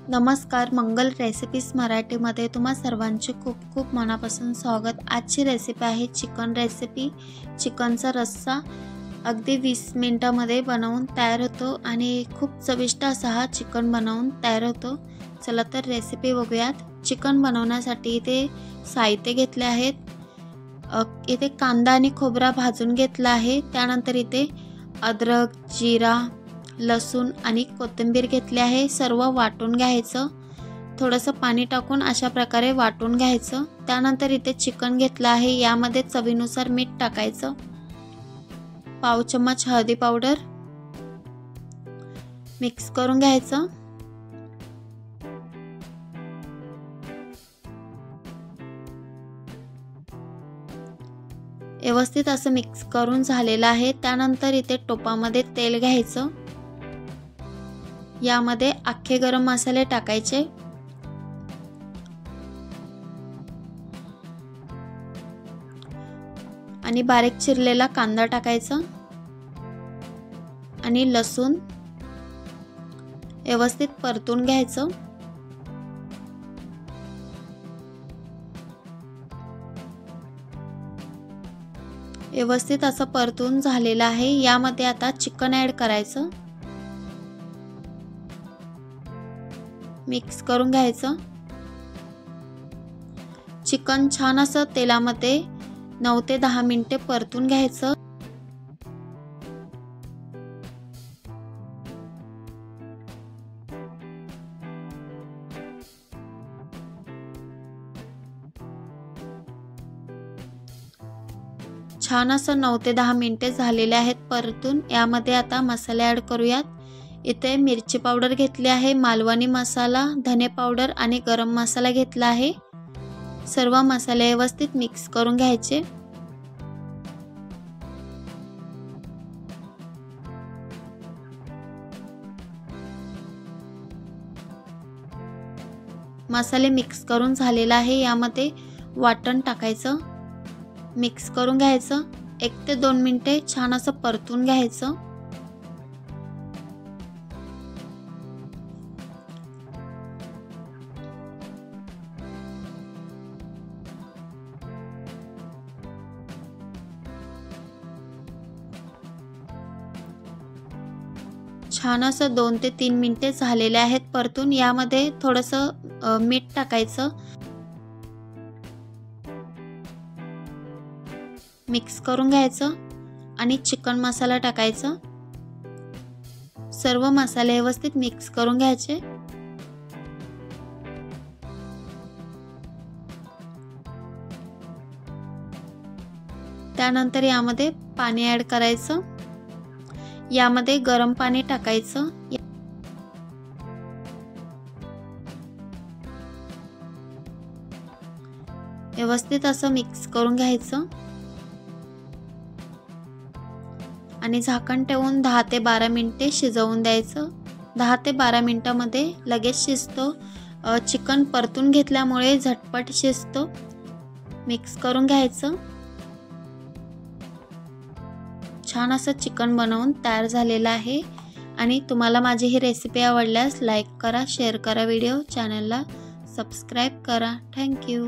नमस्कार, मंगल रेसिपीज मराठीमध्ये तुम्हा सर्वांचे खूप खूप मनापासून स्वागत। आजची रेसिपी आहे चिकन रेसिपी। चिकनचा रस्सा अगदी 20 मिनिटांमध्ये बनवून तयार होतो आणि खूप चविष्ट असा हा चिकन बनवून तयार होतो। चला तर रेसिपी बघूयात। चिकन बनवण्यासाठी इथे साहित्य घेतले आहेत। इथे कांदा आणि खोबरा भाजून घेतला आहे। त्यानंतर इथे अद्रक, जीरा, लसूण आणि कोथिंबीर घेतली आहे। सर्व वाटून घ्यायचं। थोडंसं पाणी टाकून अशा प्रकारे वाटून घ्यायचं। त्यानंतर इथे चिकन घेतलं आहे। यामध्ये चवीनुसार मीठ टाकायचं। पाव चम्मच हळदी पावडर मिक्स करून घ्यायचं। व्यवस्थित असं मिक्स करून झालेलं आहे। त्यानंतर इथे टोपामध्ये तेल घ्यायचं। यामध्ये अख्खे गरम मसाले टाकायचे। आणि बारीक चिरलेला कांदा टाकायचा आणि लसूण व्यवस्थित परतून घ्यायचं। व्यवस्थित असं परतून झालेलं आहे। यामध्ये आता चिकन ॲड करायचं। मिक्स करून घ्यायचं। चिकन छान असं तेलामध्ये 9 ते 10 मिनिटे परतून घ्यायचं। छान असं 9 ते 10 मिनिटे झालेले आहेत परतून। यामध्ये आता मसाले ॲड करूयात। इथे मिरची पावडर घेतली आहे, मालवणी मसाला, धने पावडर आणि गरम मसाला घेतला आहे। सर्व मसाले व्यवस्थित मिक्स करून घ्यायचे। मसाले मिक्स करून झालेला आहे। यामध्ये वाटण टाकायचं। मिक्स करून घ्यायचं। 1 ते 2 मिनिटे छान असं परतून घ्यायचं। छान असं 2 ते 3 मिनिटे झालेले आहेत परतून। यामध्ये थोडंसं मीठ टाकायचं। मिक्स करून घ्यायचं आणि चिकन मसाला टाकायचा। सर्व मसाले व्यवस्थित मिक्स करून घ्यायचे। त्यानंतर यामध्ये पाणी ॲड करायचं। यामध्ये गरम पाणी टाकायचं। व्यवस्थित असं मिक्स करून घ्यायचं आणि झाकण ठेवून 10 ते 12 मिनिटे शिजवून द्यायचं। 10 ते 12 मिनिटांमध्ये लगेच शिजतो। चिकन परतून घेतल्यामुळे झटपट शिजतो। मिक्स करून घ्यायचं। छान असं चिकन बनवून तयार झालेलं आहे। आणि तुम्हाला माझी ही रेसिपी आवडल्यास लाईक करा, शेअर करा, व्हिडिओ चॅनलला सबस्क्राईब करा। Thank you.